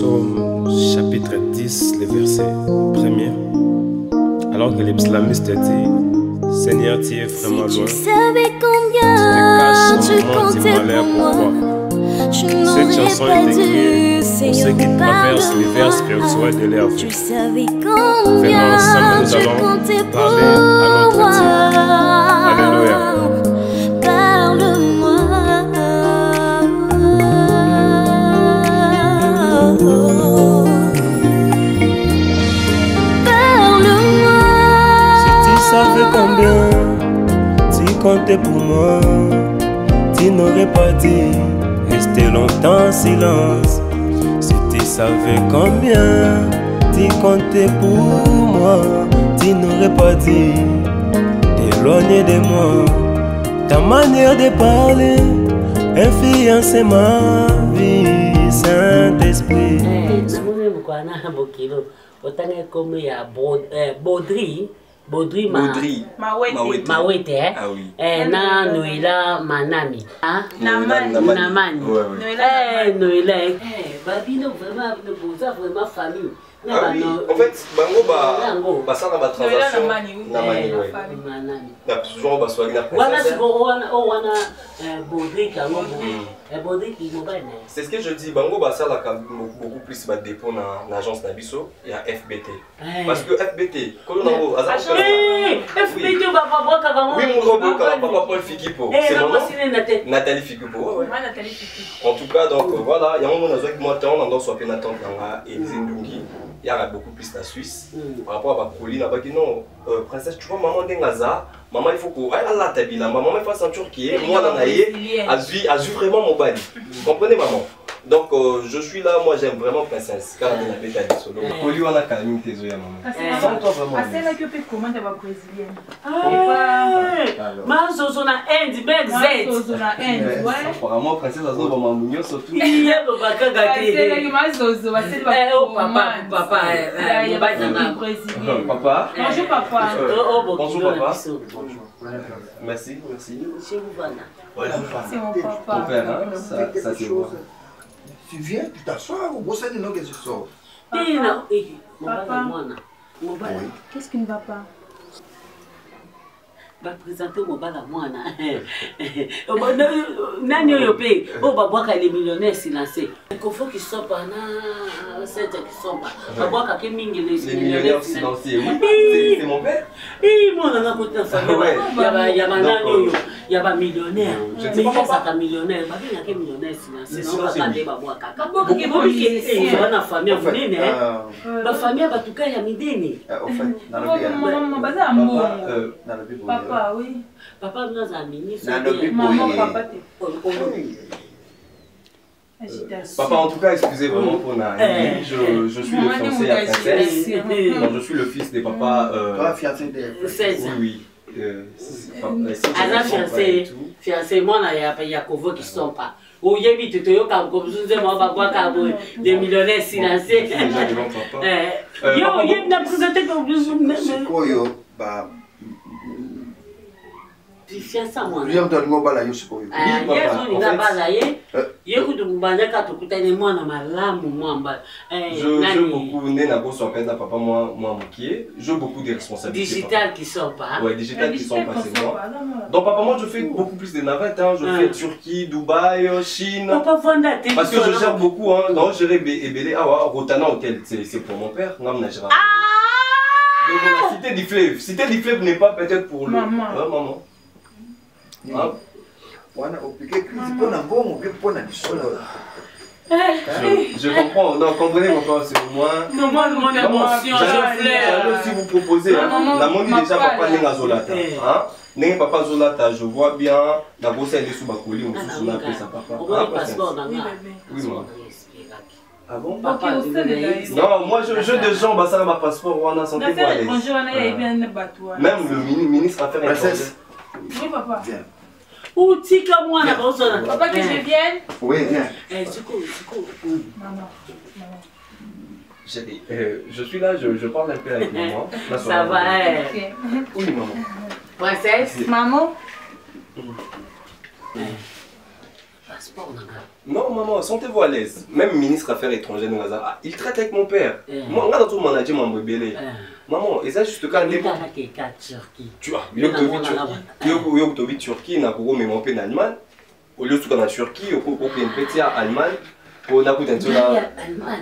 Psaume chapitre 10, le verset 1er. Alors que les psalmistes disent, Seigneur, tu es vraiment loin. Tu savais combien tu comptais pour moi. Cette chanson est écrite pour ceux qui traversent les vers spirituels de leur vie. Tu savais combien ensemble, nous tu allons comptais pour parler à notre moi. Dieu. Alléluia. Parle-moi. Parle-moi. Si tu savais combien tu comptais pour moi, tu n'aurais pas dit rester longtemps en silence. Si tu savais combien tu comptais pour moi, tu n'aurais pas dit t'éloigner de moi. Ta manière de parler influence ma vie, Saint-Esprit. Baudry Mawete, hein? Ah oui. Na Noëlla Manami. Hein? Namani. Noëlla. Babino vraiment, vraiment famille. Ah oui, en fait, Bango ça dans ma transaction. Namani, ouais. Na toujours ba soigner la princesse. C'est ce que je dis, Bango ça là beaucoup plus ba dépôt dans l'agence Nabiso, il y a FBT. Parce que FBT, quand on a FBT papa oui, mon robot papa Paul Fikipo. C'est mon nom. Nathalie Fikipo. En tout cas, donc voilà, il y a un moment où moi on doit soit pénatant dans Élise Ndungi. Il y a beaucoup plus la Suisse par rapport à ma colline. Non, princesse, tu vois, maman d'Engaza, maman il faut que la tabila, maman il faut sentir qui est moi dans l'aïe, a vu vraiment mon bali. Vous comprenez, maman? Donc je suis là, moi j'aime vraiment princesse. Car elle a fait des solo. Colline on a quand même tes yeux, maman. Sans toi vraiment. C'est là que peut commander ma brésilienne. Ma zozona Inde, belle Z. Zozona Inde, ouais. Apparemment princesse a zone maman mignon surtout. Il y a le bac à gâter. C'est là que ma zozo, c'est le papa, il y a pas de brésilien. Papa. Bonjour papa. Bonjour papa. Merci, merci. C'est mon papa. Ton père, hein, ça c'est bon. Tu viens, tu t'assois, ou ça n'est pas que je sors. Papa, qu'est-ce qui ne va pas? Va présenter mon bal à moi. Nani Yopé, oh, Babouaka les millionnaires silencés. Il faut qu'ils soient pas là, c'est qui sont pas. Babouaka qui mingue les millionnaires silencieux. Oui, c'est mon père. Oui, moi, on a côté de famille. Il y a un Nani, il y a un millionnaire. Mais il y a un millionnaire. Il y a un millionnaire silencieux. Non, pas de Babouaka. Babouaka qui est policier. Il y a une famille, ma famille, en tout cas, il y a Mideni. Papa, oui. Papa nous a mis. Maman, papa, Papa, en tout cas, excusez vraiment pour la. Je suis le fiancé à princesse. Non, je suis le fils des papas. Toi, fiancé de. Oui. Fiancé, moi, il y a Kovo qui sont pas. Ou il y a des des millionnaires silencieux. Il y a une présenté comme plus ou moins. Fiancé, moi. Je vais vous dire que je beaucoup né na bosse en papa moi qui je beaucoup de responsabilités digital qui sont pas ouais digital qui sont pas c'est moi donc papa moi je fais beaucoup plus de navettes hein. Je fais Turquie Dubaï Chine parce que je gère beaucoup hein donc je gère Ebele Rotana Hotel c'est pour mon père non mais donc la cité du fleuve n'est pas peut-être pour le maman je comprends, non, comprenez pourquoi c'est moi. Non, moi, mon émotion, j'allais aussi vous proposer. La monnaie déjà, papa n'est pas Zolata. N'est papa Zolata, je vois bien. La bosse elle est sous ma colline, on se appelle ça papa. Oui, moi. Ah bon? Papa, non, moi je des gens, bah ça ma passeport, on a santé pour aller. Même le ministre Affaires étrangères. Oui, papa. Viens. Ou tika moi la bosse. Papa, que je vienne? Oui, viens. Maman. Je suis là, je parle un peu avec maman. Ça va. Oui, maman. Princesse. Maman. Passeport, non, maman, sentez-vous à l'aise. Même ministre Affaires étrangères, il traite avec mon père. Moi, on a tout mon adjoint, mon bébé. Maman, et ça, juste quand on est. Tu vois, il y a que Turquie, il y a que mon père en Allemagne. Au lieu de tout en Turquie, il y a un petit en Allemagne. On a tout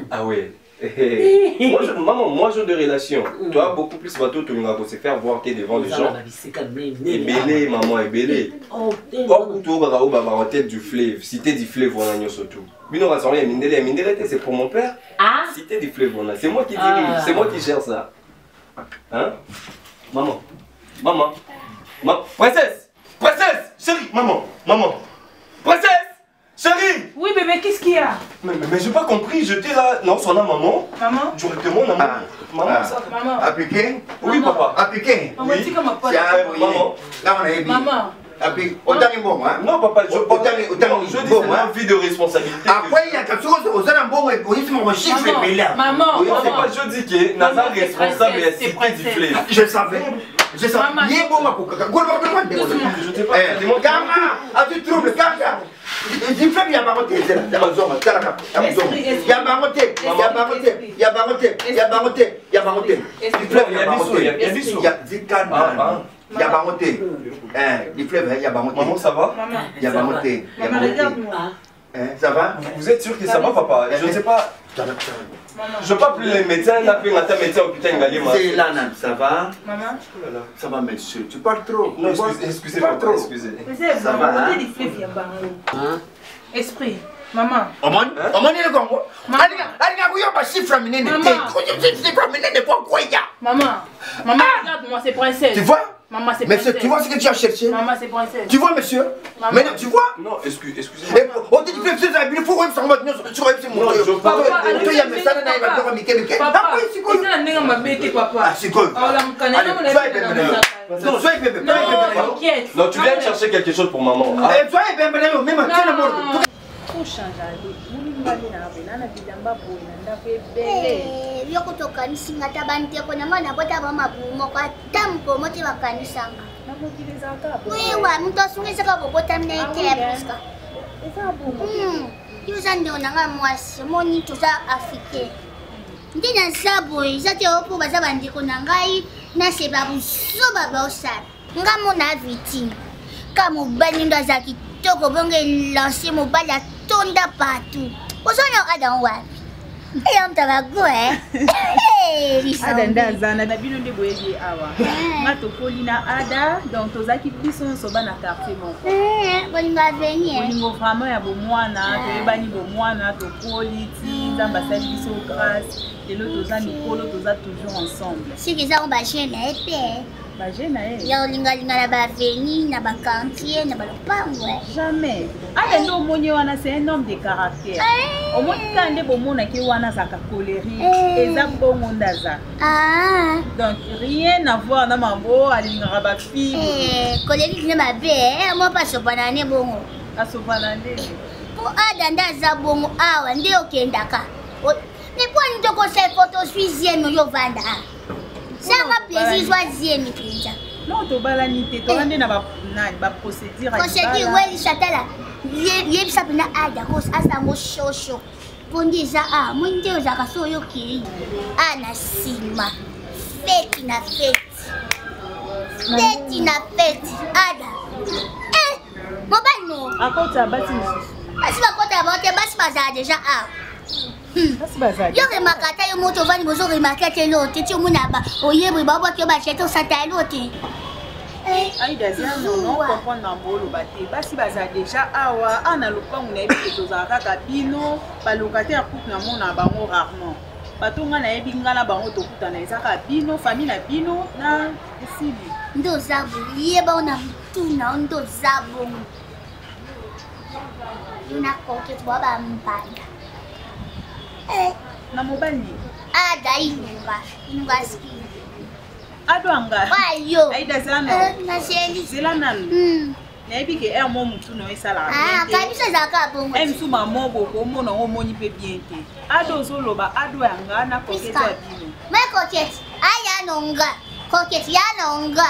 ah ouais. Moi, j'ai des relations. Toi, beaucoup plus bateau, tu vas se faire voir que devant les gens. Et belé, maman, et belé. Oh, tu vas en tête du fleuve. Cité du fleuve, on a surtout. C'est pour mon père. Cité du fleuve, on a. C'est moi qui dirige, c'est moi qui gère ça. Hein? Maman. Princesse! Princesse! Chérie! Maman! Princesse! Chérie! Oui, bébé, qu'est-ce qu'il y a? Mais j'ai pas compris, j'étais là. Non, son nom, maman. Maman? Directement, maman. Maman, ça. Maman. Appliqué? Oui, papa. Appliqué? Maman, Oui. tu comme un Maman. Là, on a émis. Maman. Appliqué. Autant de bon, hein? Non, papa, je dis c'est une vie de responsabilité. Après, il y a quelque chose, vous avez un bon égoïsme, mon chiffre, mais là. Maman. Oui, c'est pas je dis que Nazar est responsable et la cité du fleuve. Je savais. Je savais. Il est bon, ma coca. Je t'ai pas dit. Gamma, as-tu trouble, Gamma? Il fait bien baroté, c'est là. Il y a baroté, il y a baroté, il y a baroté, il y a baroté, il y a baroté. Il fleuve, il y a baroté. Il y a Zikan. Il y a baroté. Du fleuve, il y a baroté. Maman, ça va? Il y a baroté. Maman, regarde-moi. Ça va? Vous êtes sûr que ça va, papa? Je ne sais pas. Je ne veux pas plus les médecins, on a pris un médecin au putain de c'est là, ça va? Maman? Ça va, monsieur. Tu parles trop. Non, excusez-moi, excusez. Ça va, hein? Esprit. Maman. Maman, il est comme moi. Maman, regarde-moi, c'est princesse. Tu vois? Maman, c'est Monsieur, princesse. tu vois ce que tu as cherché? Maman, c'est princesse. Tu vois, monsieur? Maman. Maintenant, tu vois? Non, excusez-moi. On dit que il faut même sur votre nom, sur mon Non, je papa, Papa, il y a un message dans la papa, papa, c'est quoi? c'est quoi? Non, soyez bébé. Non, tu viens de chercher quelque chose pour maman. Soyez bébé, même un tel mort. yokutokanisanga tabanteko nanga nabota bamabumo atamko moti bakanisanga wewa muntu asungisaka kobotamina itebuska yuza ndio nanga mwasi moni tuza africain ndi na sabo eza te opo baza bandeko na ngai naseba busoba baosala nga mona victime ka mobali ndo aza kitoko bonge lance mobali atonda partout ozona adam wapi eya mtabago ada ndazana na bino nde boyebi awa nga tokoli na ada donc tozaki biso nyonso bana quartier moko bolingo venir bolingo vraiment ya bomwana toyebani bomwana tokoli ti nzambe asali biso grâce lelo toza mikolo toza toujours ensemble siki ezango bagene na ye mpe bagene na ye ya olingalinga na baveni na baquartier na balopango jamais ada nde omoni wana c'est un homme de caractère omoni kaka nde bomonaki wana azalaka colérique eza bongo nde aza donc rien à voir na mambo alingaka bafille colérique nde mabe mo mpe asopana ne bongo asopana nde po ada nde aza bongo awa nde okendaka meponi tokosai photo suizieme oyo ovanda sanga plaisir zwazieme mpenza non tobalani te tolande na baprocédure welisatala yebisa mpena ada kosi asango shosho mpo nde eza moi nde ozalaka so oyokei na nsima feti na feti ada mobali no akota basi mosusu basi bakota bao te basi bazala deja yo remaka ata yo moto ovandi bozoremaka te lo te ti omona oyebwi babwaki yo bachete osata lo te aida ziano comprendre na mboloba te basi baza déjà awa ana lopango na yebi ke tozala kaka bino balocataire couple na mona bango rarement bato nga nayebi nga na bango tokutana eza kaka bino famille na bino na esili nde oza bongo yeba o na mutuna o nde oza bongo yo na kokete boa bambanda na mobali ada inunga ski adwanga wayo aida zano naseli zela nalo nayebi ke er mo mutu na esala kabiso ezalaka bongo misu mamo boko omona ngo omoni mpe bien te ado ozoloba ado yanga na kokete ya bino me kokete aya nonga kokete ya nonga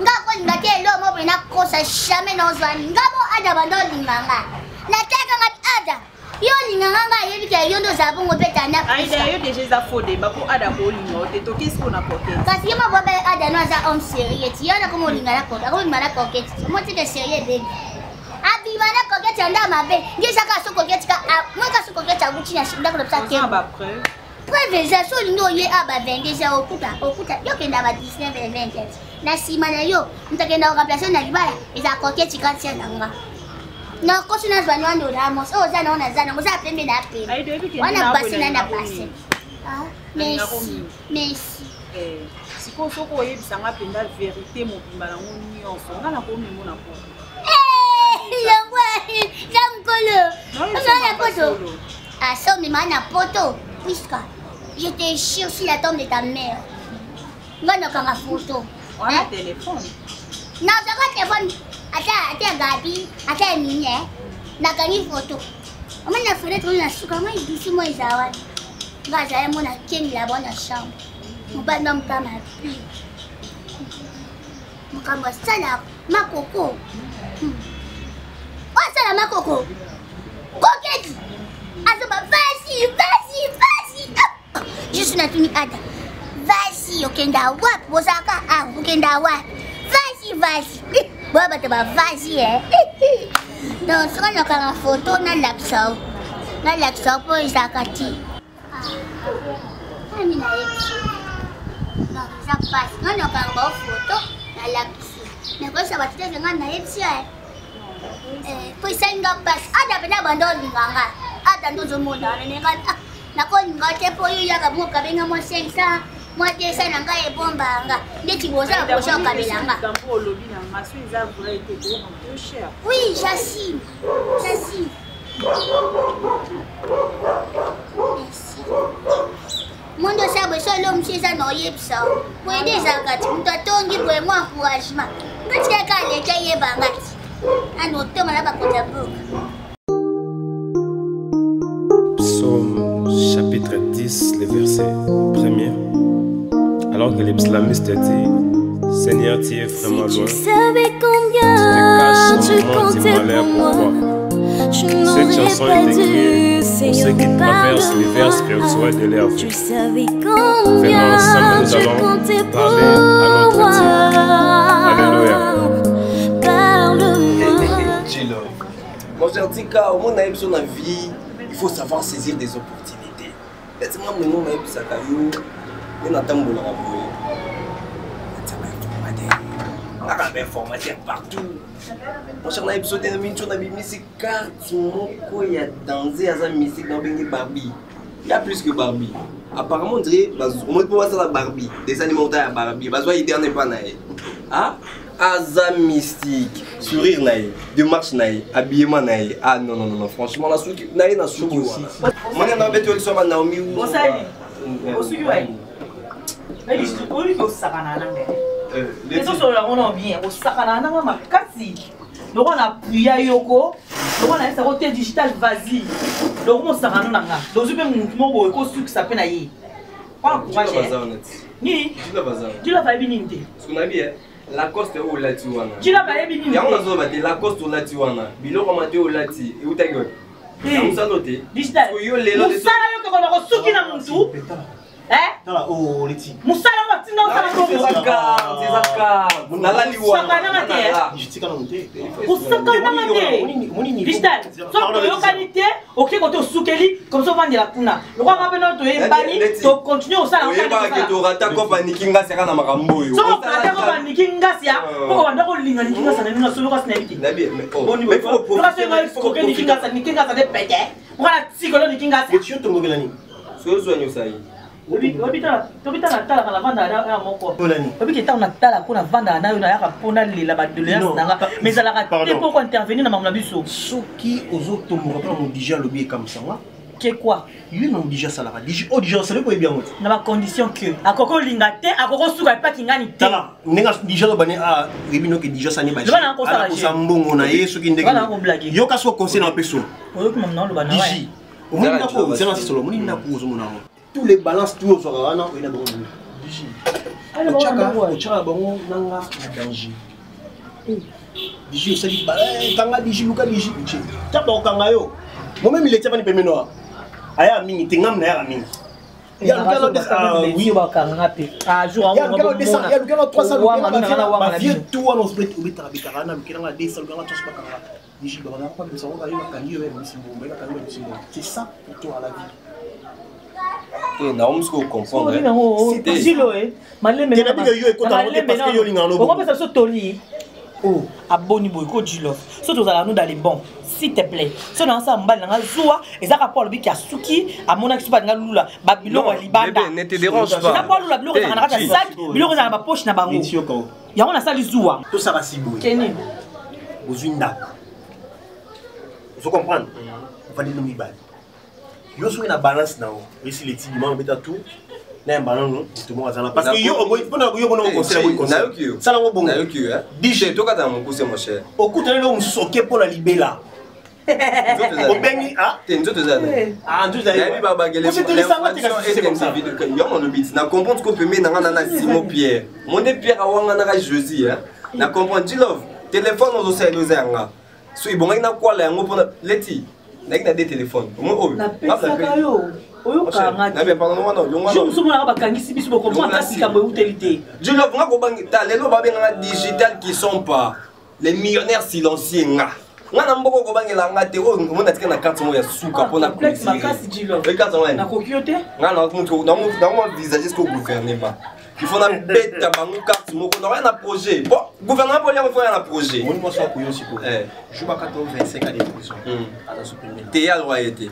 nga kolinga te elo mo bena kosa jamais nozwani nga bo ada bando linganga nataka ngati ada yo linganga yebi ke yondo zabongo beta na Aïda yo déjà za faux débat pour ada ko linga ote to qu'est-ce qu'on a porté kasi yema bobe ada no za homme sérieux ti yana ko mo lingala ko ako mala ko ke mo tike sérieux be abi mana ko ke tanda mabe ngisa ka so ko ke tika mo ka so ko ke ta guchi na shinda ko psa ke ba preuve preuve za so lingo ye aba vende za okuta yo kenda ba 19 27 na sima na yo mtakenda remplacer na libala eza ko ke tika tia nanga na kosi na zwanwa ndo Ramos o za naona zana ngoza pembe na pembe wana basi na basi merci siko soko yebisanga penda vérité mobimba nango nyonso nga na komi mona po yangwa jamkolo na poto asomi mana poto puisque je te jure sur la tombe de ta mère nga na kanga photo on a téléphone na zaka téléphone ata gabi ata minye na kangi photo amana fenêtre na suka mai bisi moi zawa ngaza ya mona keni la bonne chambre mubanda mkama pi mkamba sana makoko wasala makoko koketi azoba vas-y je suis na tuni ada vas-y okenda wapi bosaka okenda wapi vas-y Baba te ba vas-y donc ce qu'on a quand photo na l'accent pour Isakati ani na yepi non ça passe on a quand photo na l'accent mais quoi ça va te dire na yepi pour ça nga passe ada pena bando nganga ada ndo zo mona ne ngana na ko ngate po yo ya ka mo ka benga mo 500 moi déjà nanga e bomba nga ndeti boza boza kabelanga tambo lobi na masu za vrai été beaucoup peu cher oui j'assume merci mondo sabo solo mcheza no yepsa kwende zakati mtatongi bwe mwa encouragement ngatika kale kaye bangati ano toma na bakota book Psaume chapitre 10 le verset 1er. Alors que les psalmistes disent, Seigneur, tu es vraiment loin. Tu savais combien tu comptais pour moi. Cette chanson est écrite pour ceux qui traversent l'hiver spirituel de leur vie. Tu savais combien tu comptais pour moi. Alléluia. Parle-moi. Mon cher Tika, au monde a besoin de vie, il faut savoir saisir des opportunités. Laisse-moi me nommer ça caillou. On attend mon rapport. On a information partout. Mon cher Naïb sauté dans une musique carte. Il y a dansé à sa musique dans une Barbie. Il y a plus que Barbie. Apparemment, on dirait, on peut voir ça la Barbie. Des alimentaires à Barbie. Parce que l'idée n'est pas naïe. Ah? Aza mystique, sourire naïe, démarche naïe, habillement naïe. Ah non, non, non, franchement, la souki naïe n'a souki aussi. Moi, je n'ai pas besoin de Naomi ou. Bon, ça y est. Au souki, ouais. Mais je suis pour lui au sakana. Les autres sont là, on a bien. Au sakana, on a ma kasi. Donc, on a prié Yoko. Donc, on a un côté digital, vas-y. Donc, on s'en rend là. Donc, je vais me montrer que ce que ça peut naïe. Pas encouragé. Ni. Tu l'as pas bien. Ce qu'on a bien. Lacoste au lati wana. Tu l'as pas bien. Ya on a zo bate Lacoste au lati wana. Biloko mate au lati. Et où ta gueule? Ya on s'en noté. Digital. Yo lelo de ça. Musala yo ko na ko suki na muntu. Tala oh leti. Musala wa tina usala ko. C'est ça. Nala liwa. Sakana mate. Jitika na monte. Usakana mate. Digital. So yo qualité, OK ko to sukeli comme ça vendre la kuna. Le roi m'a besoin de bani, to continuer usala. Oye ba ke to rata ko panikinga seka na makambo yo. So rata ko panikinga sia. Ko wanda ko linga nikinga sana nina solo ka snabiti. Nabi mais oh. Mais faut profiter nikinga sa de pete. Voilà sikolo nikinga sa. Et tu te ngobela ni. So soigner ça. Obita na tala kana vanda na moko. Obiki ta na tala kuna vanda na yo na yaka pona lela ba de l'heure nanga. Mais ça la te pour intervenir na mamla biso. Soki ozo to mo rappela mon déjà lobby comme ça moi. Que quoi? Lui non déjà ça la déjà oh déjà ça le bien moi. Na ba condition que akoko lingate akoko suka pa kingani te. Tala nenga déjà lo bane a ribino que déjà ça ni ba. Bana ko sala. Ko sambongo na ye soki ndenge. Bana ko blague. Yo ka so conseil na peso. Oyo ko mamna lo bana wa. Au moins na ko c'est na solo moni na ko zo mona. Tous les balances tout au soir là on a bon digi. Chaka bango nanga na danger. Digi osali kanga Digi luka Digi tapa okanga yo moi-même il était pas ni pemeno aya mingi tingam na ya mingi il y a le gars oui bakanga pe ah jour il y a le gars 300 ba vieux tout on se met au beta bikarana mikiranga 200 gars tous bakanga Digi ba na pas de ça on va y bakangi yo misimbo mais bakangi misimbo c'est ça pour toi à la vie. Et non, ce qu'on comprend. C'est Gilo, Malé, mais parce que Yolingano. Pourquoi ça se toli? Oh, abonne beaucoup Gilo. Surtout à nous dans les bons. S'il te plaît. Si on a ensemble, on a zoua, et ça rapport le bic à Suki, à mon ex pas de Lula, Babylon, Libanda. Ne te dérange pas. La parole la blouse, on a raté ça, Bilo dans ma poche, n'a pas mou. Il y a on a ça, les zoua. Tout ça va si beau. Kenny. Bozunda. Il faut comprendre. On va dire nous bal. Yo sur une balance now. Ici les petits dimanches mettre tout. N'a balance tout le monde azana parce que yo on conseil ça la bon. Dije to kata mon conseil mon cher. Au coup de l'homme soké pour la libéla. Au bengi ah t'es nzoto zana. Ah nzoto zana. Nabi baba gele. C'est comme ça vidéo que yo on le bit. Na comprendre ko peut mettre na Simon Pierre. Mon Pierre awanga na Josie hein. Na comprendre Dilove. Téléphone on ose nous anga. So ibonga na kwa la ngo pour leti. N'a pas de téléphone. Moi, na pesa kayo. Oyo kanga. Na bien pardon moi non. Je me souviens ba kangisi biso ko comment ta sika bo utilité. Je le vois ko bangita les lo ba benga digital qui sont pas les millionnaires silencieux nga. Nga na mboko ko bangela nga te o mo na tika na carte mo ya suka pona ko. Makasi Gilo. Regarde ça. Na kokiote? Nga na ko na mo visager ce que gouvernement. Il faut la bête à banque carte mo ko na rien na projet. Bon, gouvernement pour rien faut rien na projet. Moi so ko yo si ko. Je ba 25 ans de prison. Ala supprimer. T'es à loyauté.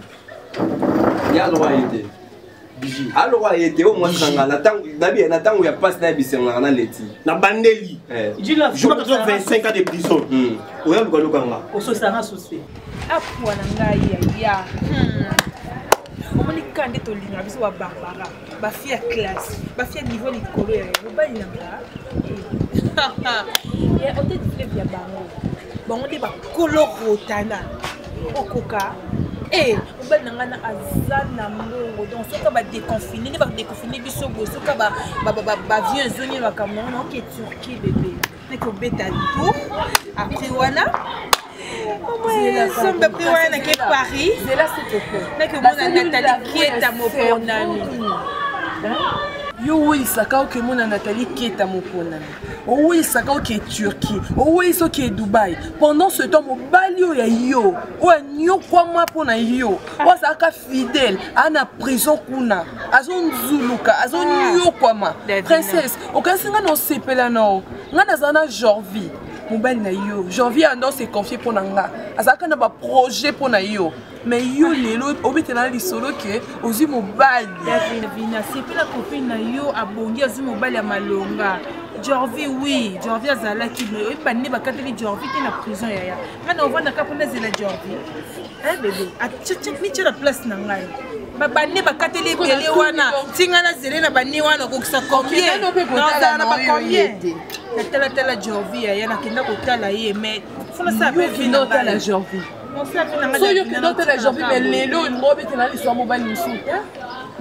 Il y a loyauté. Biji. A loyauté au moins sanga na tango nabi na tango ya passe na bisenga na leti. Na bandeli. Je ba 25 ans de prison. Oya luka lukanga. Oso sanga sosé. Apwa na ngai ya. Omoni kande to linga biso wa barbara. Ba fia classe. Ba fia niveau likolo ya. Ba linga. Ya ote flip ya bango. Bango de ba koloro tana. Okoka. Ba nanga na azana mbongo. Donc soka ba déconfiner, ba déconfiner biso go soka ba vieux zoni ba kamona ke Turquie bébé. Ne ko beta tout. Après wana sombe pri wana ke Paris. C'est là c'est quoi. Ne ko mona Nathalie Kieta moponami. Yo oui saka o ke mona Nathalie Kieta moponami. Oui saka o ke Turquie. Oui so ke Dubaï. Pendant ce temps mo balio ya yo. O nyo kwa ma pona yo. O saka fidèle ana prison kuna. Azon zuluka, azon yo kwa ma. Princesse, o ka singa no sepela no. Nga nazana Jorvi. Mobile na yo. Jorvi ando se confier pour nga. Azaka na ba projet pour na yo. Mais yo lelo obetela lisolo ke ozi mobile. Vina c'est la copine na yo abongi ozi mobile ya malonga. Jorvi oui, Jorvi azala ki me oyi bande bakateli Jorvi te na prison yaya. Ngana ovanda kapona zela Jorvi. Bébé, a tchitchit ni tchela place na ngai. Ba bande bakateli bele wana, tinga na zele na bande wana ko kisa combien? Na ba combien? Na tela Jorvi yaya na kenda ko tala ye mais fona sa pe vino tala Jorvi. So yo ki dote la Jorvi mais lelo une robe te na li so mobile musu.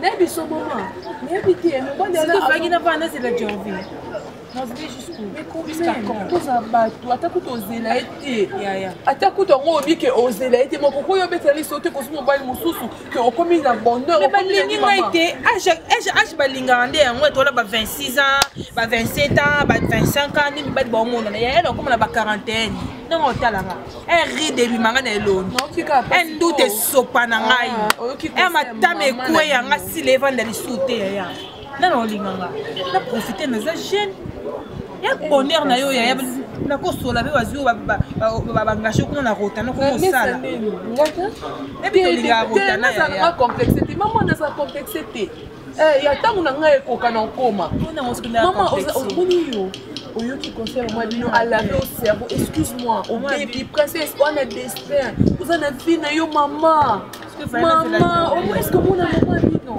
Nebi so mama. Nebi ti eno ba na fagi na vana c'est la Jorvi. Nós jusqu'où? Mais combien? Tous abattus. Até que tu ozela été. Até que tu as que ozela été. Mais pourquoi tu as besoin sauter comme si mobile mususu que on commis dans bonheur. Mais balingi été. Âge balinga ande on est là 26 ans, 27 ans, 25 ans ni ba bon monde. Ya elle comme la quarantaine. Non on tala nga. Elle rit de bimanga na eloni. Elle doute sopa na ngai. Elle matame kwe ya nga si leva ndali sauter ya. Non linganga. Na profiter na za jeune. Ya bonheur na yo ya na ko sola be wazi ba ngasho kuna na rota na ko sala. Et puis il y a rota na ya complexité. Maman na sa complexité. Ya tangu na ngai ko kana koma. Maman omoni yo. Oyo qui concerne moi bino à laver au cerveau. Excuse-moi. Au baby princesse on a destin. Vous en avez vu na yo maman. Maman, est-ce que mon maman bino?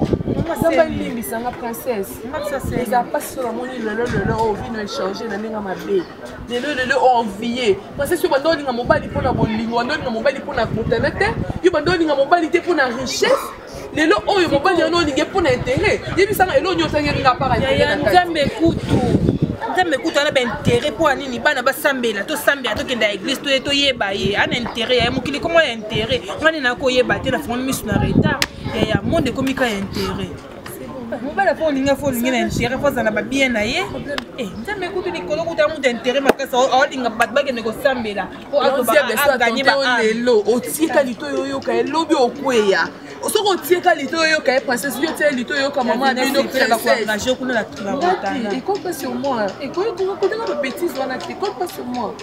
Zamba limbi sanga princesse. Les a pas sur mon île le au vino échanger na ninga mabe. Le envier. Princesse yo bando ninga mobali pona bolingo, bando ninga mobali pona botelete, yo bando ninga mobali te pona richesse. Lelo oyo mobali ya no ninge pona intérêt. Yebi sanga elo nyota ngenga para. Ya nzambe kutu. nzambe kutu ana baintérêt mpo ya nini bana basambela tosambela tokenda église toyeba ye ana intérêt ya mokili komo ya intérêt ngani nakoyeba te nafungoli misu na retard ya monde ekomika ya intérêt mobala fo olinga fo olingi na intérêt fo azala babien na ye nzambe kutu likolo kuta mutu intérêt makasi aolinga bato bakende kosambela po aganye lelo otika lito yoyoka elobi okweya soki otieka lito oyoka ye princesse yo tie lito oyoka mama bino princesse kuna la écoute pas sur moi écoute pas bêtise wana te écoute pas sur moi.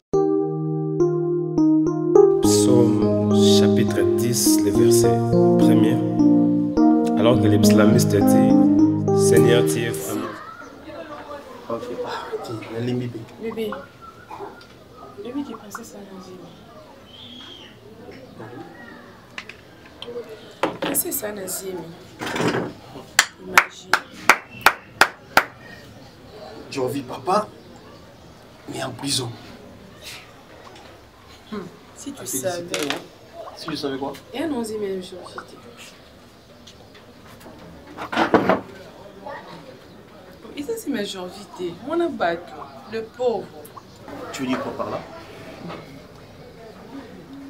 Psaume chapitre 10, le verset 1er. Alors que les islamistes disent, Seigneur, tu es vraiment. Ok, bébé, bébé qui est princesse Anazimi. Princesse Anazimi. Imagine. J'ai envie papa, mais en prison. Si tu savais. Si je savais quoi? Et un 11e jour, et ça c'est ma janvité. On a battu le pauvre. Tu dis quoi par là?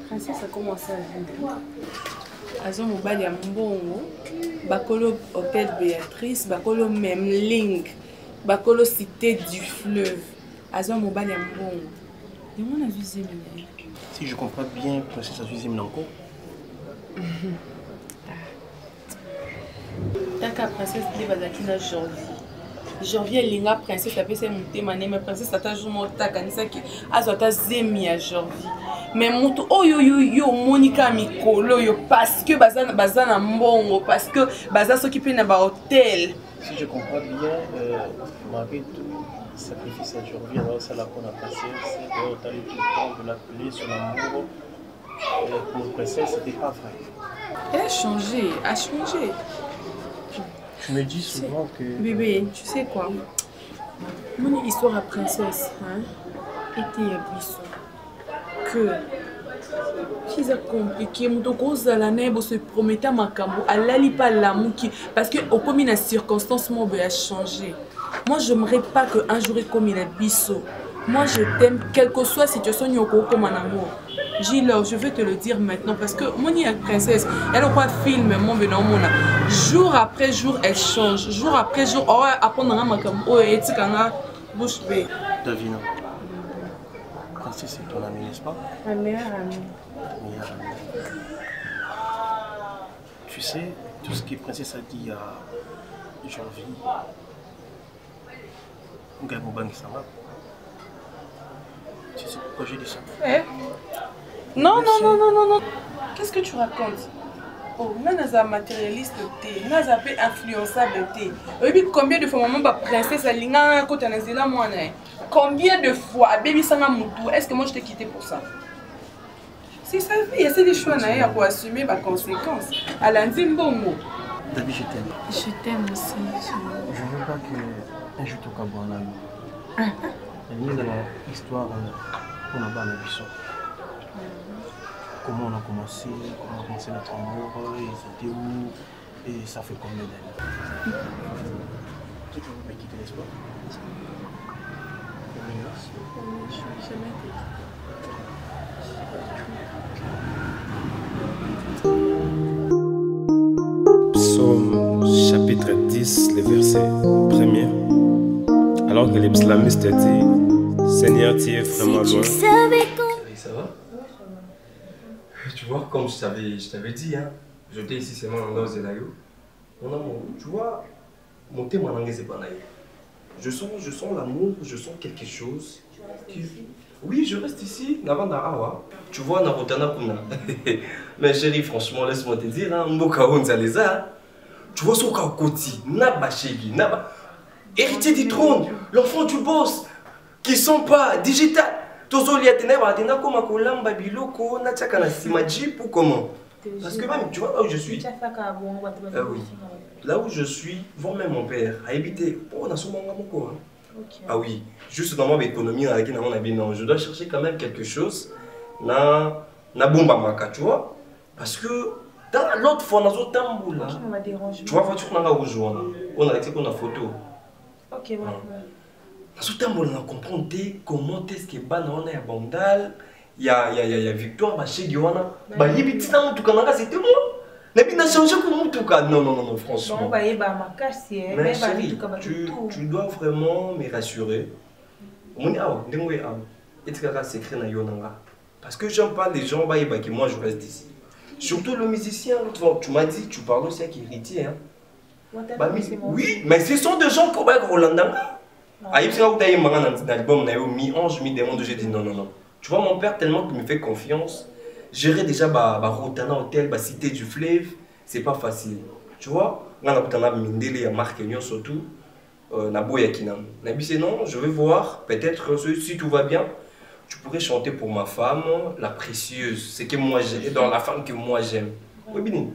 Princesse a commencé à vivre. Azo mobali ya mbongo, bakolo hôtel Béatrice, bakolo Memling, bakolo cité du fleuve. Azo mobali ya mbongo. Et on a vu Zémina. Si je comprends bien, princesse a vu Zémina encore. Taka princesse de bazaki na janvier. Janvier linga princesse appelle ça monter mané mais princesse ata jour mota kanisa ki azota zemi ya janvier. Mais moto yo monika mikolo yo parce que bazana mbongo parce que baza s'occuper na ba hôtel. Si je comprends bien, malgré tout sacrifice à janvier, alors ça la qu'on a passé, c'est autant le temps de l'appeler son amour pour princesse, c'était pas vrai. Elle a changé, Tu me dis souvent que... Bébé, tu sais quoi? Mon histoire à princesse, était à Bissau. Que... Si c'est compliqué, mon gros alané se promettait à ma cambo, elle n'allait pas l'amour qui... Parce que au comme une circonstance, mon bébé a changé. Moi, je n'aimerais pas qu'un jour il comme il a Bissau. Moi, je t'aime, quelle que soit la situation, il y a comme un amour. Gilles, je vais te le dire maintenant parce que mon princesse, elle a film mon bénin jour après jour elle change, jour après jour oh après on a et tu kana bouche bée. Davina, princesse c'est ton amie n'est-ce pas? Ma meilleure amie. Tu sais tout ce que princesse a dit à janvier. Tu sais pourquoi j'ai dit ça? Non. Qu'est-ce que tu racontes? Oh, naza matérialiste te, naza pe influençable te. Et combien de fois maman ba princesse alinga kota nazela mwana? Combien de fois baby sanga mutu? Est-ce que moi je t'ai quitté pour ça? C'est sa vie, il y a des choix na pour assumer les conséquences. Alandi mbongo. Dabi, je t'aime. Je t'aime aussi. Je veux pas que un jour tu sois bon là. Il y a l'histoire qu'on a dans la Bissau. Comment on a commencé notre amour, c'était où, et ça fait combien d'années? Tu peux me quitter, n'est-ce pas? Psaume chapitre 10, le verset 1er. Alors que les islamistes disent, Seigneur, tu es vraiment loin. Ça va? Tu vois, comme je t'avais dit, hein, j'étais ici seulement dans Zelayo. Tu vois, mon thème en anglais, c'est pas naïf. Je sens l'amour, je sens quelque chose. Oui, je reste ici, Navanda Awa. Tu vois, Narotana Kuna. Mais chérie, franchement, laisse-moi te dire, hein, Mboka Onzaleza. Tu vois, son Koti, Naba Shegi, Naba. Héritier du trône, l'enfant du boss, qui sont pas digital. Ou comment? Parce que même, tu vois, là où je suis, oui, là où je suis, voire même mon père, a habité, ah oui, juste dans mon économie, je dois chercher quand même quelque chose, na bomba maka, tu vois, parce que dans l'autre fois, tu vois, voiture n'a pas rouge, on a photo. Ok, ouais. on a compris comment est-ce que Banana et Bandal, il y a Victoire, chez Guiwana, c'était moi. Mais n'a changé comme tout cas. Non, franchement. Mais chérie, tu dois vraiment me rassurer. Parce que j'aime pas les gens qui moi je reste ici. Surtout le musicien, tu m'as dit, tu parles aussi avec héritier. Hein? Oui, mais ce sont des gens qui ont Rolanda. L'album mi-ange, mi-démon, j'ai dit non. Tu vois, mon père, tellement qu'il me fait confiance, gérer déjà Rotana Hotel, Cité du Fleuve, c'est pas facile. Tu vois, on a Mindele, Marc Kenyon surtout, Naboya Kinam. Nabi, non, je vais voir, peut-être si tout va bien, tu pourrais chanter pour ma femme, la précieuse, c'est que moi j'aime, dans la femme que moi j'aime. Oui, bien.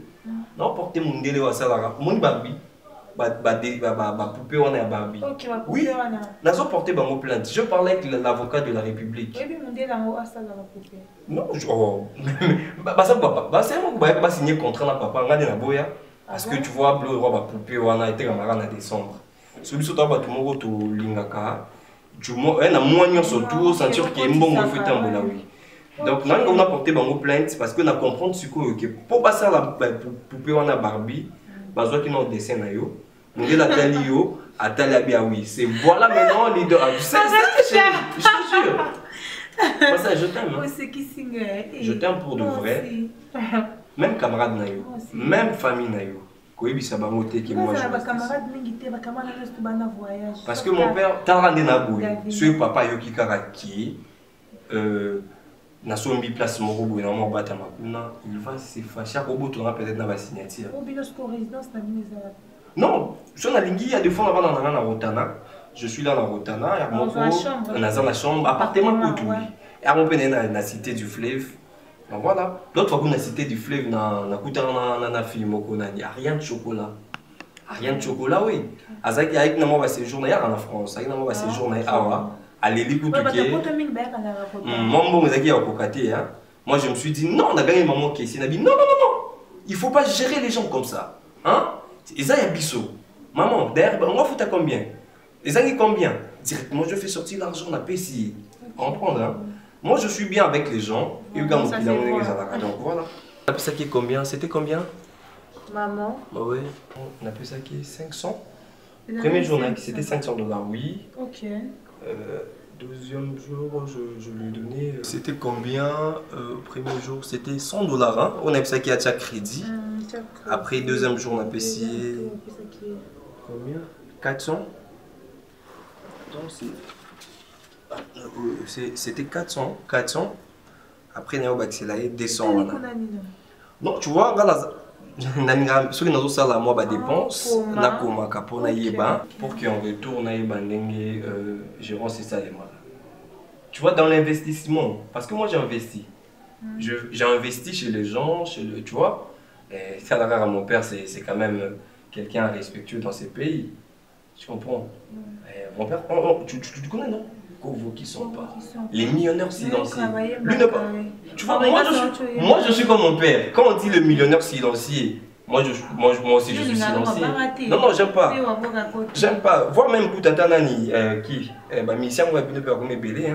Non, portez Mindele ou Salara, mon Barbie. Poupée on est à Barbie. Oui, nous avons porté ma plainte. Je parlais avec l'avocat de la République. Non, c'est moi qui signé contrat na papa ngade na boya parce que tu vois bleu roi poupée on a été camarade en décembre. Celui sur toi tout monde to lingaka. Du moins na moignon surtout sentir que mbongo fait tambola oui. Donc on a porté ma plainte parce que na comprendre ce que pour passer la poupée on a Barbie, besoin qui non dessin na yo. On dit la talio à talabia oui, c'est voilà maintenant leader. Je te jure. Moi ça je t'aime. Je t'aime pour de vrai. Même camarade nayo, même famille nayo. Koyebisa bango te que moi je. Parce que mon père tarande na boy. Ce papa yoki karaki na sombi place moko boy na mo bata makuna, il va se fâcher au bout on peut-être na ba signature. Non, je suis à Lingui, il y a des fois avant dans la Rotana. Je suis là dans la Rotana, il y a mon dans la chambre, appartement pour tout. Il y a mon père dans la cité du fleuve. Donc voilà. L'autre fois qu'on a cité du fleuve, dans la fille, il n'y a rien de chocolat. Rien de chocolat, oui. Avec nous, on séjour en France. Avec nous, on séjour à l'élite pour tout. Moi, je me suis dit, non, on a gagné maman qui est ici. Non. Il ne faut pas gérer les gens comme ça. Hein? Et ça, il y a Bissot. Maman, derrière, on va foutre combien? Et ça, il combien? Directement, je fais sortir l'argent, on a payé ici. Comprendre, hein? Moi, je suis bien avec les gens. Et donc voilà. On a payé ça qui est combien? C'était combien? Maman. Bah ouais. On a payé ça qui est 500. Premier jour, c'était 500 $, oui. Ok. Deuxième jour, je lui ai donné. C'était combien? Premier jour, c'était 100 $. Hein? On a payé ça qui a chaque crédit. Après, deuxième jour, on a payé. Combien? 400. C'était 400. Après, on a accéléré 200. Non, tu vois, ceux qui ont ça, moi, ma dépense, pour qu'on retourne gérant c'est ça les malades. Tu vois, dans l'investissement, parce que moi j'ai investi. J'ai investi chez les gens, tu vois. Et ça, à mon père, c'est quand même quelqu'un respectueux dans ces pays. Tu comprends? Mon père, tu connais, non? Qui sont pas. Les millionnaires silencieux. Tu vois, moi je suis comme mon père. Quand on dit le millionnaire silencieux, moi aussi je suis silencieux. Non, j'aime pas. J'aime pas. Voir même Boutata Nani, qui, mission, moi, je ne peux pas me belé.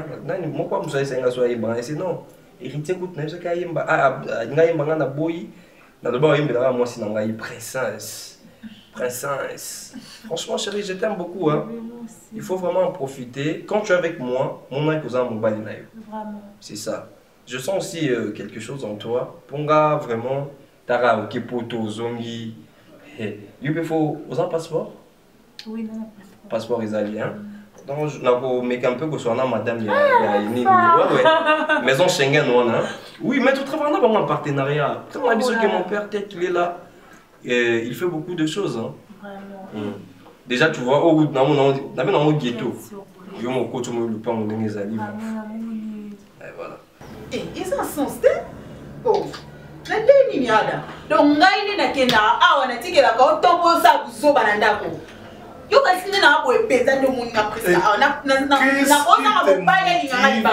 Moi, quoi, je suis un non. Héritier, écoute, je suis un boy. Moi, c'est princesse. Franchement, chérie, je t'aime beaucoup. Hein. Il faut vraiment en profiter. Quand tu es avec moi, mon mec est mon balinaï. C'est ça. Je sens aussi quelque chose en toi. Ponga, vraiment, Tara, ok, poto, zongi. Il faut aux un passeport? Oui, non. Passeport italien. Donc, je vais un peu que soit madame. Maison Schengen, oui, mais tu travailles dans un partenariat. Comme on a besoin que mon père, qu'il est là. Il fait beaucoup de choses. Hein. Vraiment. Déjà, tu vois, au bout d'un moment, dans mon ghetto, il y a mon coach, le pain, mon dernier ali. Et voilà. Et ils en sont oh, la dernière. Donc, il y a des gens qui ont dit que la carte tombe ça, vous avez un dako. Yo kasi na boy pesa ndo muni après ça.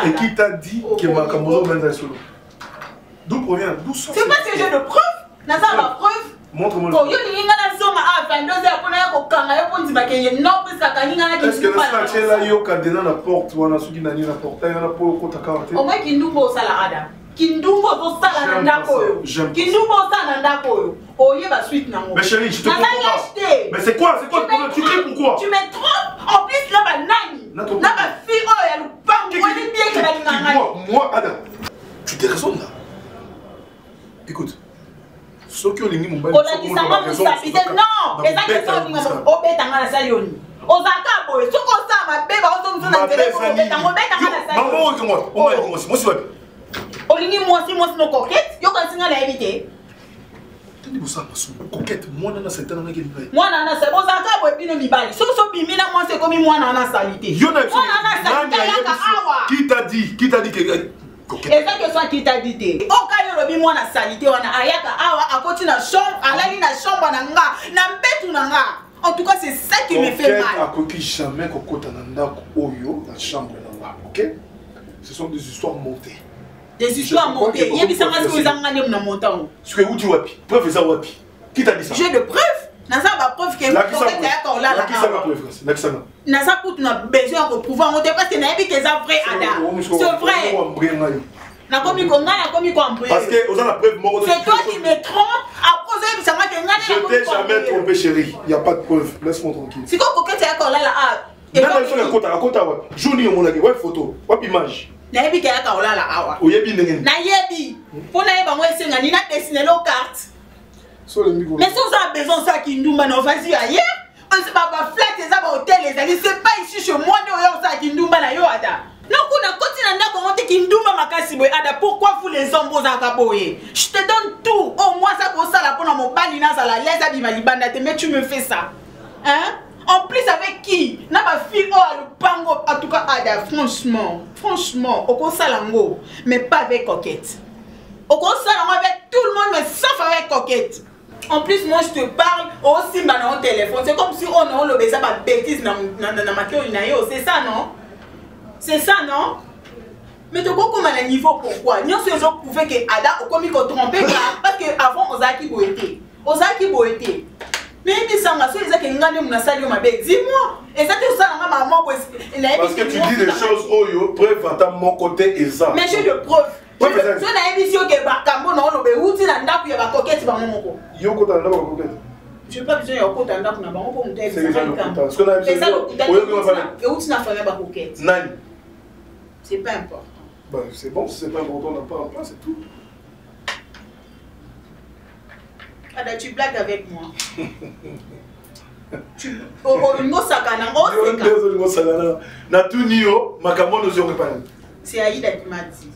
Et qui t'a dit que ma cambozo benza solo? D'où provient? D'où sort? C'est pas ce jeu de preuve. N'a pas ma preuve. Montre-moi. Oh, yo ni ngana zonga à 22h pour aller au Kanga pour dire que non plus ça Kaninga na est-ce que la chela yo kadena na porte wana soki nani na porte yana pour kota karte au moins kindumbo sala ada kindumbo to sala na ndako yo kindumbo sala na ndako yo oyeba suite nango mais chérie je te comprends pas mais c'est quoi tu cries pourquoi tu me trompes en plus là ba nani na ba fille oh ya lupango wali bien que la nganga moi Adam tu te raisonnes là écoute ce que les gens m'ont dit non les gens qui sont au bétanga na salioni ozaka boy ce qu'on ça ma bébé on na téléphone bétanga na salioni maman moi c'est pas olingi moi si no coquette yo kan singa na éviter tandi bosa masu coquette moi na setana na keli moi na c'est ozaka boy bino mibali so bimi na moi c'est comme moi na salité yo na awa qui t'a dit que et ça que soit qui t'a dit au cas yo lobi moi na salité wana ayaka awa akoti na chambre alali na chambre na nga na mbetu na nga en tout cas c'est ça qui me fait mal akoki jamais kokota na ndako oyo na chambre na nga OK ce sont des histoires montées des histoires montées yebisa nga si ozanga ne na montant ce que uti wapi preuve ça wapi qui t'a dit ça j'ai de preuves na ça ba preuve que la qui ça la preuve la qui ça na ça coûte na besoin de pouvoir monter parce que na yebi que ça vrai ada c'est vrai na komi ko nga na komi ko ambré parce que aux la preuve mort c'est toi qui me trompes à cause de ça que nga je t'ai jamais trompé chérie il y a pas de preuve laisse-moi tranquille si ko coquette ya ko là et même sur le kota wa journée mon laki wa photo wa image na yebi que ya ka là awa o yebi ndenge na yebi pour na yeba moi senga ni na dessiner lo carte sur le micro mais si on a besoin ça qui ndumba na vas-y ailleurs on se pas flat les aba hôtel les amis c'est pas ici chez moi de yo ça qui ndumba na yo ada non kuna koti na ndako monte ki ndumba makasi boy ada pourquoi vous les hommes vous akaboye je te donne tout au moins ça pour ça là pour mon bali na ça la laisse abima libanda te mais tu me fais ça hein en plus avec qui na ba fille oh le pango en tout cas ada franchement au kon salango mais pas avec coquette au kon salango avec tout le monde mais sauf avec coquette. En plus, moi je te parle aussi maintenant au téléphone. C'est comme si on a le besoin de bêtises dans ma tête. C'est ça, non? C'est ça, non? Mais tu vois comment le niveau pourquoi? Nous sommes prouvé que Ada a commis qu'on trompait parce qu'avant, on a qui boité. On a qui boité. Mais il me semble que les gens qui ont salé ma bête, dis-moi. Et ça, tu sais, maman, parce que tu dis des choses, oh yo, preuve à mon côté et ça. Mais j'ai de preuves. Je n'ai émission que Bakambo non le béouti la ndaku ya ba coquette ba momoko. Yo kota ndaku ba coquette. Je pas besoin ya kota ndaku na bango pour monter ça. Parce que là béouti na famille ba coquette. Nani. C'est pas important. Bah c'est bon, si c'est pas important on n'a pas en place c'est tout. Ada tu blagues avec moi. Tu ngo sakana ngo sakana. Na tout nio makambo nous aurait pas. C'est Aïda qui m'a dit.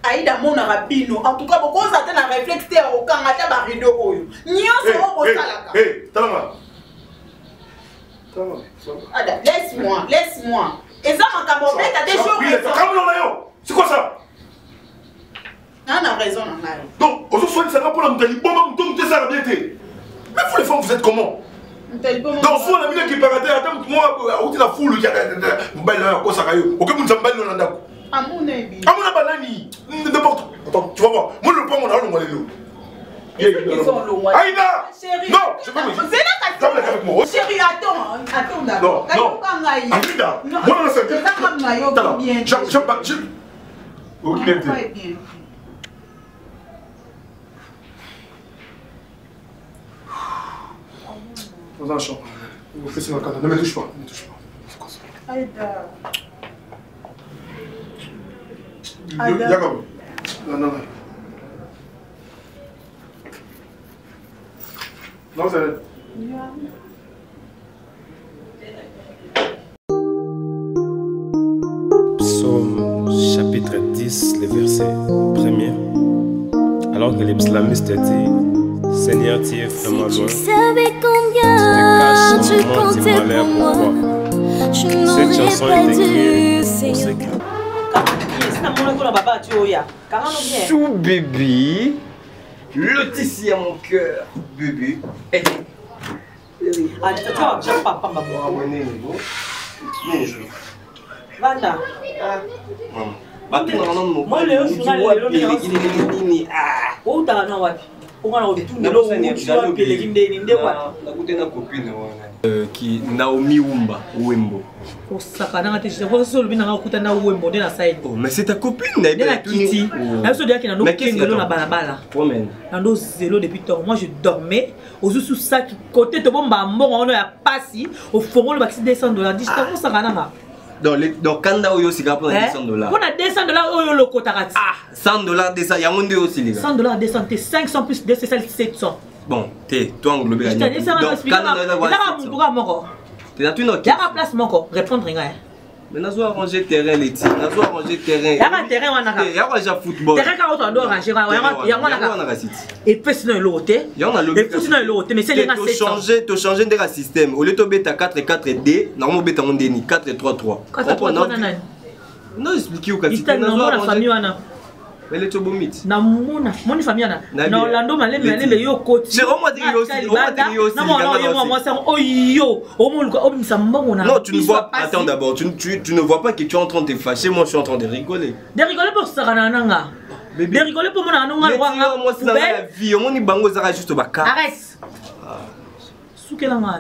Aïda mon arabino. En tout cas, beaucoup ça t'a réflexé au Kangata barido oyo. Nyonso au bosalaka. Talama. Ada, laisse-moi. Et ça makambo beta des jours. C'est quoi ça? On a raison en mal. Donc, aujourd'hui ça va pour la mutali. Bon, donc ça bien été. Mais vous les femmes vous êtes comment? Dans ce moment, la qui paraît attends moi où la foule qui a mbala ko sakayo. OK mun zambali na ndako. Amuna ebi. Amuna banani. N'importe. Attends, tu vas voir. Moi le prends mon argent moi les Aïda. Non, je peux me dire. C'est là avec moi. Chérie, attends d'accord. Non. Aïda. Moi non c'est. OK, bien. Dans un champ. Vous faites ma canne. Ne me touche pas. C'est quoi ça? Aïda. Jacob. Non. Non, c'est... Psaume chapitre 10, le verset 1er. Alors que les psalmistes disent, Seigneur, tu es vraiment loin. Si tu savais combien tu comptais pour moi, je n'aurais pas dû, Seigneur. Chou bébé, lotissi à mon cœur, bébé. Vanda. Oh, t'as un wapi. On a retrouvé qui Naomi Wumba Wembo. Mais c'est ta copine, moi je dormais au sous ça côté de bon on a passé au fond le maxi $200 donc quand on a aussi $200 on a $200 le kotarati $100 de ça il y a monde aussi les gars $100 200 500 plus 2 c'est 700 bon t'es toi englobé donc quand on a place mon corps répondre rien. Mais nous avons arrangé terrain les tirs, nous avons arrangé terrain. Il y a un terrain on a. Il y a un football. Terrain quand on doit arranger, il y a un. Et puis sinon l'autre. Il y a un lobby. Et puis sinon l'autre, mais c'est les tu changer de système. Au lieu de bêta 4-4-D, normalement bêta on déni 4-3-3. Non, expliquez au cas. Il la famille on a. Mais les tobomit. Na mon famille na. Na Orlando malé yo côté. C'est vraiment dire aussi, non, tu ne vois pas. Attends d'abord, tu ne vois pas que tu es en train de te fâcher, moi je suis en train de rigoler. De rigoler pour ça nananga. De rigoler pour mon nananga. Moi c'est dans la vie, on y bango ça juste baka. Arrête.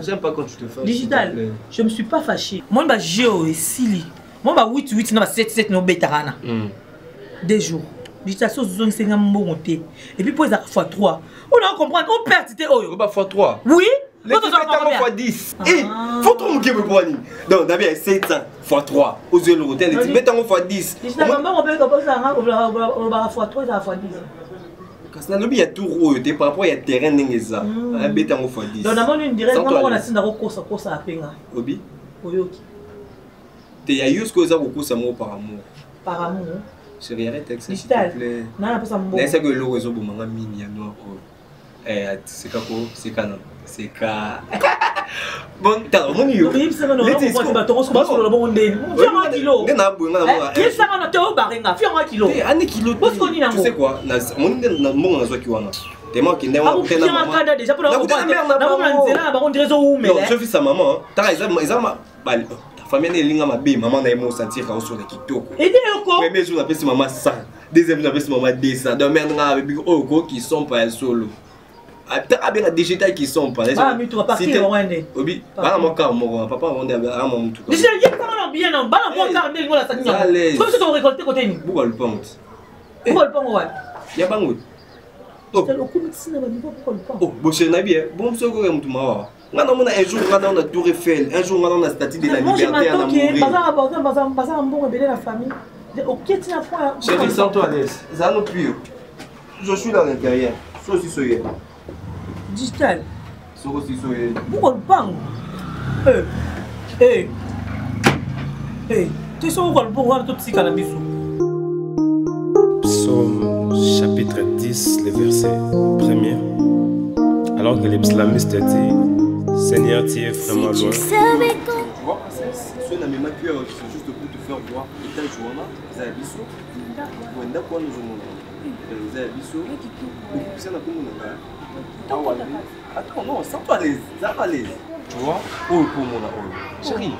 J'aime pas quand tu te fâches. Digital. Je me suis pas fâché. Moi ba géo et sili. Moi ba 8 na 7 no betarana. 2 jours. Digital so zone c'est monté. Et puis pour les x3. On a comprendre on perd c'était oyo. Ba x3. Oui. Les x10. Eh, faut trop me pour moi. Donc d'abord 700 x3. Aux yeux le hôtel, les mettons x10. Maman on peut pas ça on va x3 ça x10. Parce que il y a tout rouge, par rapport il y a terrain n'engeza. Un bêta en x10. Donc d'abord une direct maman on a sinda ko ça penga. Obi. Oyoki. Te ya yus ko za ko ça mo par amour. Par amour. Chérie, arrête avec ça, s'il te plaît. Non, pas ça bon. Laisse que l'eau réseau pour maman mini à nous. C'est quoi c'est canon. C'est ca. Bon, t'as mon yo. Oui, c'est non. On va te recevoir sur le bon ndé. Viens un kilo. Ndena bo ngana. Qu'est-ce ça va te au baringa? Viens un kilo. Eh, un kilo. Tu sais quoi? Mon ndé na mon na zo ki wana. Tellement qu'il n'est pas là. Déjà pour la je vis sa maman. T'as famille n'est linga mabe maman na emo sentir ka sur le kitoko. Et deko. Premier jour appelle maman 100. Deuxième jour appelle maman 200. Donc maintenant avec oko qui sont pas solo. Peut-être bien digital qui sont pas. Ah mais tu vas partir au Rwanda. Obi, ba mon car mon papa on est à mon tout. Déjà il y a pas bien non, ba mon car ndeli ngola saknya. Comme ça on récolter côté ni. Pourquoi le pont? Pourquoi le pont ouais? Il y a bango. Oh, le coup de cinéma pourquoi le pont? Oh, bon chez na bien. Bon so ko mtu mawa. Un jour, on a la Tour Eiffel, un jour, on a la statue de la liberté. Chérie, sens-toi à l'aise. Ça non plus. Je suis dans l'intérieur. Je suis soyez. Digital. Je suis soyez. Pourquoi le bang? Tu sais où le pouvoir tout petit cannabis? Psaume chapitre 10, le verset 1er. Alors que les islamistes disent Seigneur, tu es vraiment loin. Tu vois, c'est un ami qui est juste pour te faire voir. Et tel jour là, vous avez biso. Vous avez quoi nous avons? Vous avez biso. Beaucoup plus n'a pas mon attends, non, sens-toi à l'aise. Ça va à l'aise. Tu vois? Oh, pour mon chérie.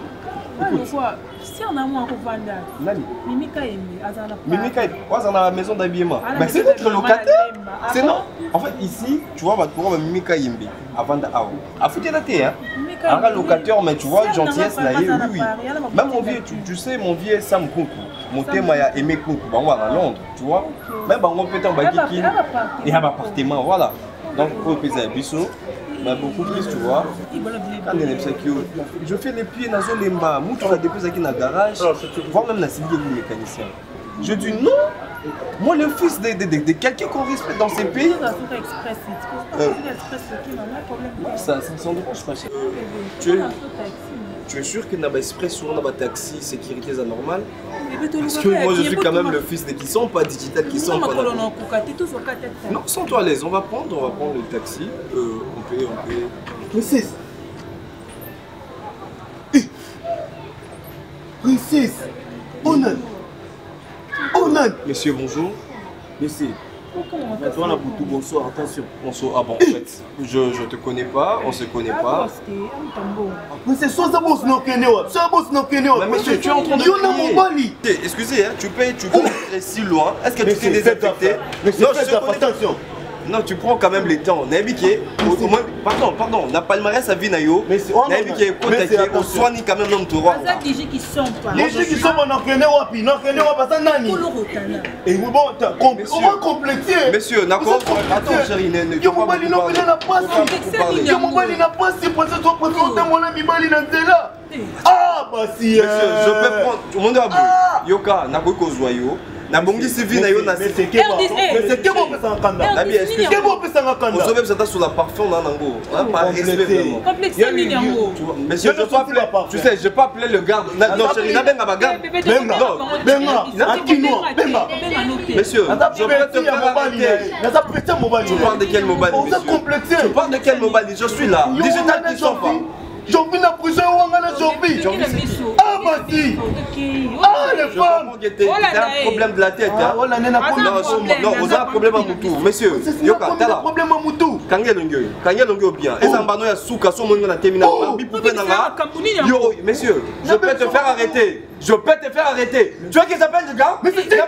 Si on a moins qu'on va Mimika Mimika, on a la maison d'habillement. Mais c'est notre locataire. C'est non. En fait, ici, tu vois, pour Mimika Yembe, avant d'avoir. À foutre la terre, hein. Un locataire, mais tu vois, gentillesse là, oui. Même mon vieux, tu sais, mon vieux Sam Kunku, mon thème a aimé Kunku, on va à Londres, tu vois. Même on peut en bagiki et un appartement, voilà. Donc, au pays Bissot. Mais beaucoup plus, tu vois. Je fais les pieds dans le lemba. Moi, tu as déposé dans le garage. Voire même dans le mécanicien. Je dis non. Moi, le fils de quelqu'un qu'on respecte dans ces pays. Ça s'en dérange pas. Tu es sûr qu'il y a un express ou un taxi sécurité normale? Parce que moi je suis quand même le fils de qui sont pas digital, qui sont pas. Non, sens-toi à l'aise, on va prendre le taxi. On peut. Princesse. Princesse. Onan. Monsieur, bonjour. Monsieur. Maintenant, on a beaucoup bonsoir, attention. Bonsoir, ah bon, en fait, je te connais pas, on se connaît pas. Mais c'est soit ça, boss, non, mais monsieur, tu es en train de crier. Excusez, hein, tu peux être si loin. Est-ce que tu t'es désinfecté? Non, attention. Non, tu prends quand même les temps. Pardon, na palmarès à vie nayo. Mais c'est on soigne quand même l'homme tour. Les gens qui sont pas. Les gens qui sont pas dans Kenya wapi, non Kenya wapi ça nani. Et bon, on va compléter. Monsieur, d'accord. Attends, chérie, ne yo mobali no pena na pasi. Yo mobali na pasi pour ça toi pour toi mon ami mobali na nzela. Ah bah si. Monsieur, je peux prendre tout le monde à bout. Yoka, na ko kozwayo. Na bongi civi na yo na c'est que bon pesa ngakanda. Na bien, excuse. Que bon pesa ngakanda. On sauve ça sur la parfum là nango. Pas respect vraiment. Complexé minyango. Monsieur, je pas appeler. Tu sais, je pas appeler le garde. Non, chérie, na benga bagarre. Benga. Akino, benga. Monsieur, je peux te faire arrêter. Na ça pété mobali. Tu parles de quel mobali? On s'est complexé. Tu parles de quel mobali? Je suis là. Digital qui sont pas. J'envie la prison ou on a la Jovi. Ah, vas-y. Ah, les femmes. C'est un problème de la tête. Non, on a un problème à Moutou. Monsieur, Yoka, t'as un problème à Moutou. Kangé Longo bien. Et ça m'a souka, son monde a terminé. Monsieur, je peux te faire arrêter. Je peux te faire arrêter. Tu vois qu'ils s'appelle le gars? Mais c'est qui là?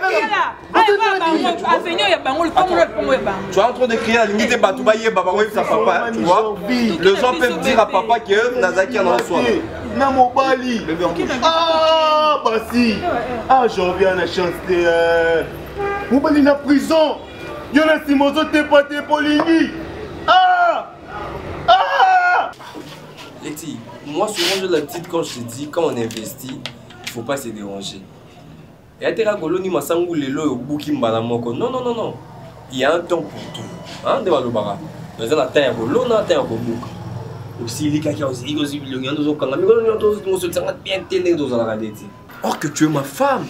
Tu es en train de crier à l'unité Batoubaye, Babaoué, sa papa. Tu vois? Les gens peuvent dire à papa que Nazaki en reçoit. Namobali. Ah, bah si. Ah, j'en viens à la chance de. Mobali na prison. Y'en a Simozo Tepate Poligny. Ah! Ah! Letty, moi souvent je l'habitude quand je te dis, quand on investit, il ne faut pas se déranger. Et à Terra Coloni, ma sangou lelo au bouki mbalamoko. Non, non, non, non. Il y a un temps pour tout. Hein, de Walobara. Nous avons un temps pour l'eau, un temps pour bouc. Aussi, les caca aussi, ils aussi, ils ont bien tenu dans la réalité. Or que tu es ma femme.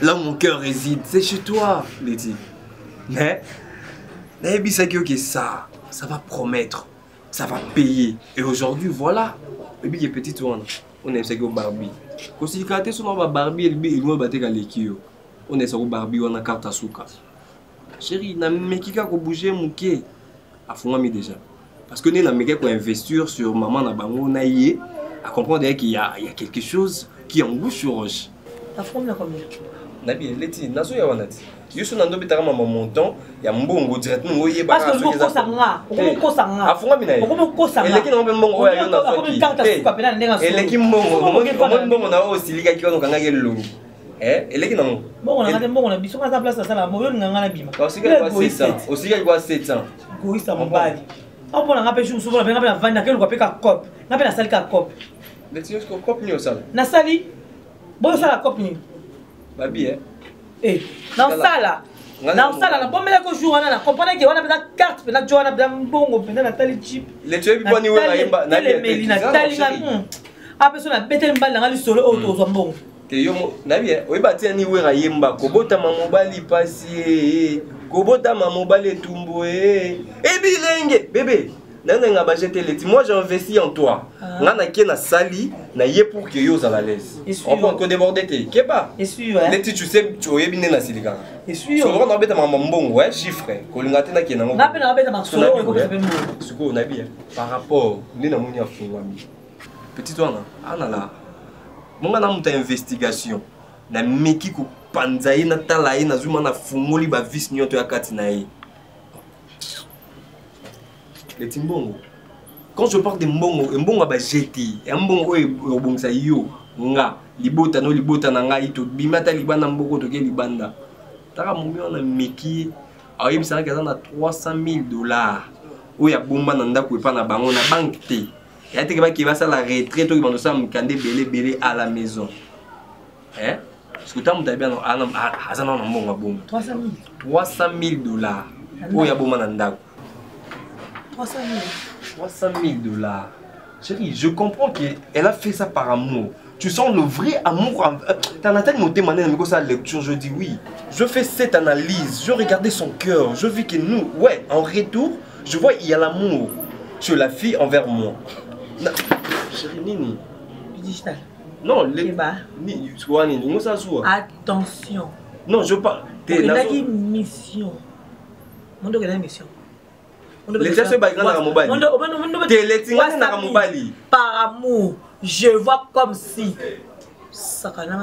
Là où mon cœur réside, c'est chez toi, Letty. Mais, ça va promettre. Ça va payer. Et aujourd'hui, voilà. Et puis, il y a petit tour. On est sur Barbie. Quand il y a sur Barbie, il va battre les kios. On est sur Barbie, on a carte à souka. Chérie, na mekika ko bouger mouké. A fond mi déjà. Parce que nous avons investir sur maman na bango na yé. À comprendre qu'il y a quelque chose qui engouche sur roche. La fond na combien? Nabi, Letty, nazo ya wanati. Je suis dans le mon montant, il y a un bon directement. Parce que je suis sanga. A fond mi na. Et les qui n'ont pas bon ouais, on a fait. Et les qui m'ont na aussi les gars qui ont kanga gelo. Et les qui n'ont bon on a des bon on a biso à sa place ça là moyo nganga na bima. Aussi qu'il quoi 700. Aussi qu'il quoi 700. Goïsta mon bali. On prend la pêche souvent on va vendre quel quoi peka cop. Na pena sali ka cop. Mais tu sais que cop ni au sal. Na sali. Bon ça la cop ni. Babi hein. Eh, dans ça là. Dans ça là, la première que jour on a comprenez que on a besoin carte, on a besoin de bongo, on a tali chip. Les tu es bien ni ouais yemba, na bien. Na tali na. A personne a bêté une balle dans le solo auto zombo. Te yo na bien, oui ba ti ni ouais yemba, ko bota mamobali passer, ko bota mamobali tumbo e bilenge bébé. Moi j'ai investi en toi. Nana qui na sali na yé pour que yo à l'aise. On peut encore déborder te. Keba. Et sûr. Letty tu sais tu es bien na silika. Et sûr. So on embête maman bon ouais chiffre. Ko lingate na kena ngo. Na pe na embête ma solo ko pe pe mo. Suko na bien. Par rapport ni na munya fungwami. Petit toi na ana la. Monga na muta investigation. Na meki ko panzaye na talaye na zuma na fungoli ba vis nyoto ya kati na ye. Les timbongo. Quand je parle de mbongo, mbongo ba jeté, mbongo e obongsa yo nga libota no libota na nga ito bimata libana mboko to ke libanda. Taka mumi on a meki ayi bisana kaza na $300,000. Oya bomba na ndako epa na bango na banque te. Ya te ke ba ki ba sa la retraite to ki bando sa mkande belé à la maison. Hein? Parce que tam ta bien no ana azana na mbongo bomba. $300,000. Oya bomba na ndako. $300,000. Chérie, je comprends qu'elle a fait ça par amour. Tu sens le vrai amour. T'en as tellement témoigné dans sa lecture, je dis oui. Je fais cette analyse, je regardais son cœur, je vis que nous, ouais, en retour, je vois il y a l'amour sur la fille envers moi. Chérie, Nini. Digital. Non, les... Attention. Non, je parle. T'es une mission. Mon dos, il a une mission. Par amour, je vois comme si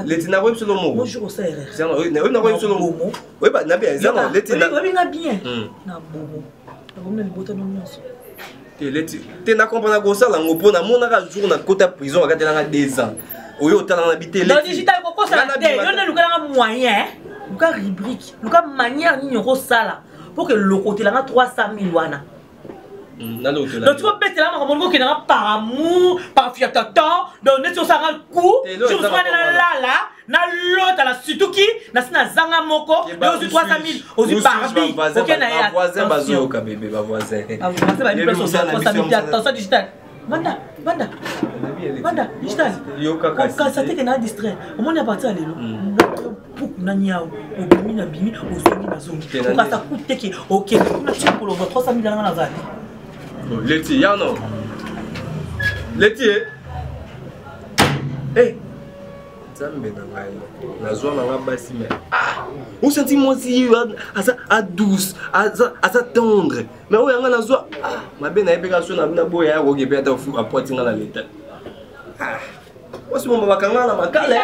Leti na web solo mo. Moi je sais erreur. Zano, na web solo mo. Oui ba na bien, zano leti na. Oui na bien. Na bobo. Na bobo na libota no nyonso. Te leti, te na comprendre ko sala ngopo na mona ka jour na kota prison ka te na 2 ans. Oyo tala na habiter leti. Dans digital ko ça te, yo na luka na moyen, luka rubrique, luka manière ni ko sala pour que le côté là 300 000 wana. Donc tu vas mettre là mon qui n'a par amour, par fiatata, donc net sur ça coup, je me suis là na l'autre à la Sutuki, na sina zanga moko, et aux 300 000, aux Barbie. OK na ya voisin bazo ka bébé ba voisin. Ah vous passez ba place sur 300 000 attention digital. Manda digital. Quand ça t'est que na distrait. Au moins na parti à l'élo. Pour na niao, au bimi na bimi, au zongi na zongi. Quand ça coûte que OK, na tu pour le 300 000 dans la zone. Leti, Yano. Leti, eh. Zambe na ngai. Nazwa na ngabasi mais on senti moi si à douce, à tendre. Mais on yanga nazwa ma bena epekation na boya ya ko kepe ata fu apporter na leta. Osi mo bakanga na makala.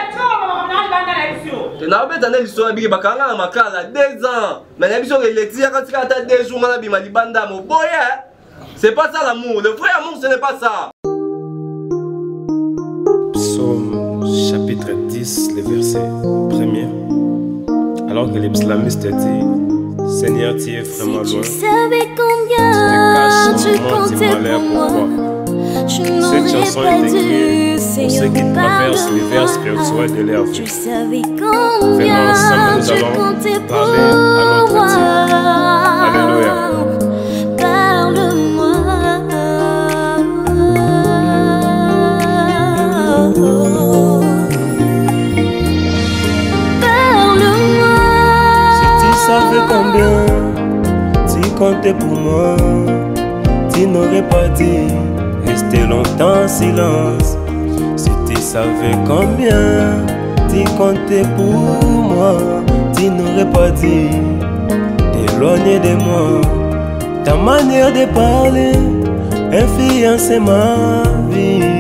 Na obeta na liso biki bakanga na makala 2 ans. Mais na biso ke Leti ya katika ata 2 jours na bima libanda mo boya. C'est pas ça l'amour, le vrai amour ce n'est pas ça. Psaume chapitre 10, le verset 1er. Alors que les psalmistes disent, Seigneur, tu es vraiment loin. Tu savais combien tu comptais pour moi. Cette chanson est écrite pour ceux qui traversent l'hiver spirituel de leur vie. Tu savais combien tu comptais pour moi. Alléluia. Savais combien tu comptais pour moi, tu n'aurais pas dit rester longtemps en silence. Si tu savais combien tu comptais pour moi, tu n'aurais pas dit t'éloigner de moi. Ta manière de parler influence ma vie.